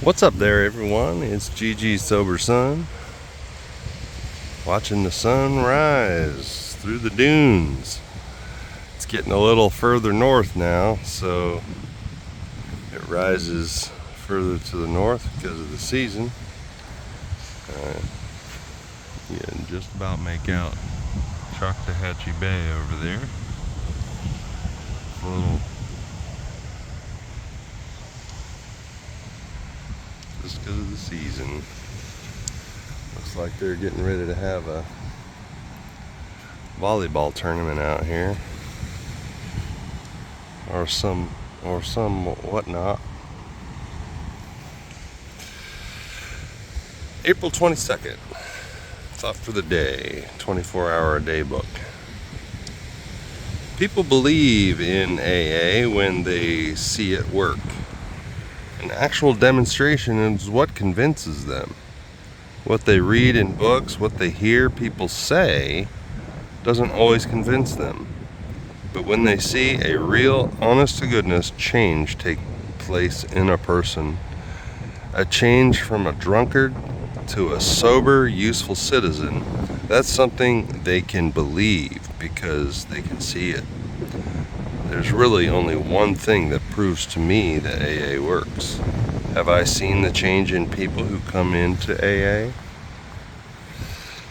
What's up there, everyone? It's GG Sober Sun, watching the sun rise through the dunes. It's getting a little further north now, so it rises further to the north because of the season. You can just about make out Choctawhatchee Bay over there. A little, just because of the season. Looks like they're getting ready to have a volleyball tournament out here, or some whatnot. April 22nd. Thought for the day, 24-hour-a-day book. People believe in AA when they see it work. An actual demonstration is what convinces them. What they read in books, what they hear people say, doesn't always convince them. But when they see a real, honest-to-goodness change take place in a person, a change from a drunkard to a sober, useful citizen, that's something they can believe because they can see it. There's really only one thing that proves to me that AA works. Have I seen the change in people who come into AA?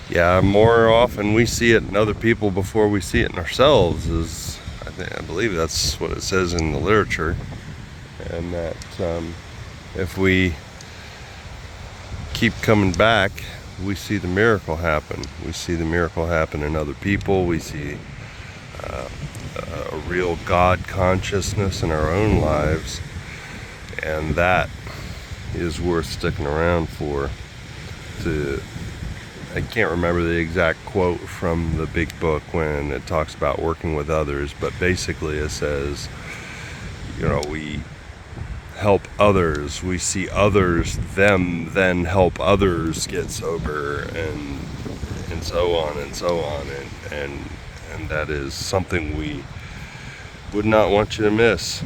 Yeah, more often we see it in other people before we see it in ourselves. I believe that's what it says in the literature. And that if we keep coming back, we see the miracle happen. We see the miracle happen in other people. We see a real God consciousness in our own lives, and that is worth sticking around for. I can't remember the exact quote from the big book when it talks about working with others, but basically it says, we help others, we see others, them then help others get sober, and so on and so on, and that is something we would not want you to miss.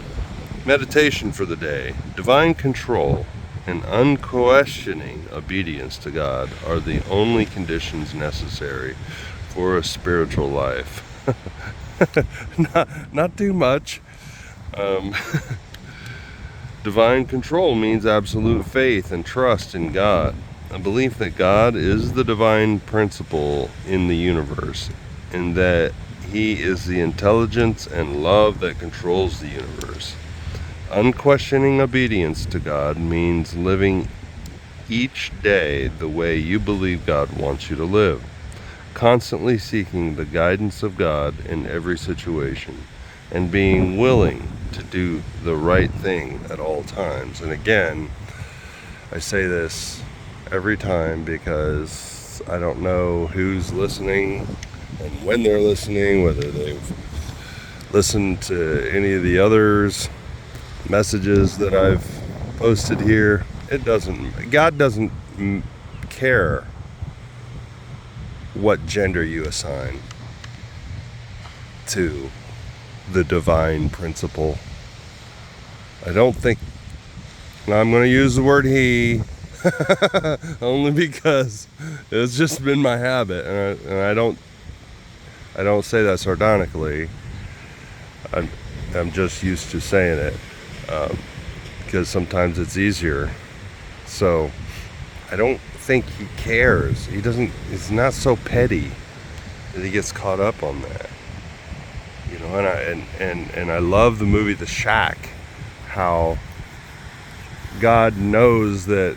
Meditation for the day. Divine control and unquestioning obedience to God are the only conditions necessary for a spiritual life. Not too much. Divine control means absolute faith and trust in God, a belief that God is the divine principle in the universe, and that He is the intelligence and love that controls the universe. Unquestioning obedience to God means living each day the way you believe God wants you to live, constantly seeking the guidance of God in every situation, and being willing to do the right thing at all times. And again, I say this every time because I don't know who's listening and when they're listening, whether they've listened to any of the others messages that I've posted here. God doesn't care what gender you assign to the divine principle. I don't think, I'm going to use the word he, only because it's just been my habit, and I don't say that sardonically. I'm just used to saying it because sometimes it's easier. So I don't think he cares. He's not so petty that he gets caught up on that. And I love the movie The Shack, how God knows that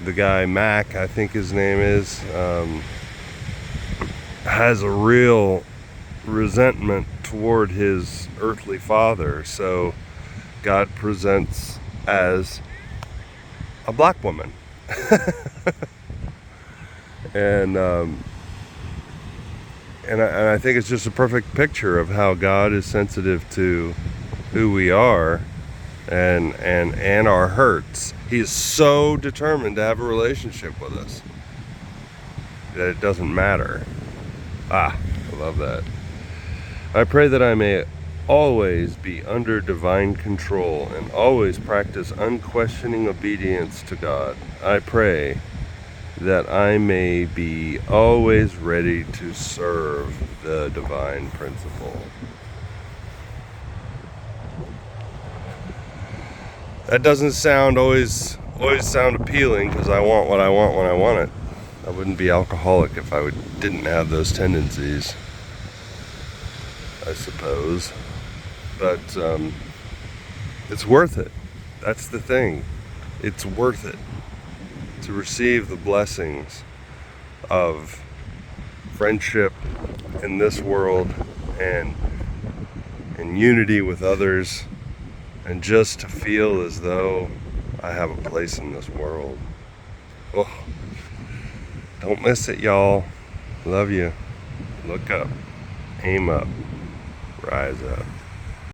the guy Mac, I think his name is, has a real resentment toward his earthly father. So God presents as a black woman. And I think it's just a perfect picture of how God is sensitive to who we are and our hurts. He is so determined to have a relationship with us that it doesn't matter. I love that. I pray that I may always be under divine control and always practice unquestioning obedience to God. I pray that I may be always ready to serve the divine principle. That doesn't sound always sound appealing, because I want what I want when I want it. I wouldn't be alcoholic if I didn't have those tendencies, I suppose. But it's worth it. That's the thing. It's worth it to receive the blessings of friendship in this world and in unity with others, and just to feel as though I have a place in this world. Oh, don't miss it, y'all. Love you. Look up. Aim up. Rise up.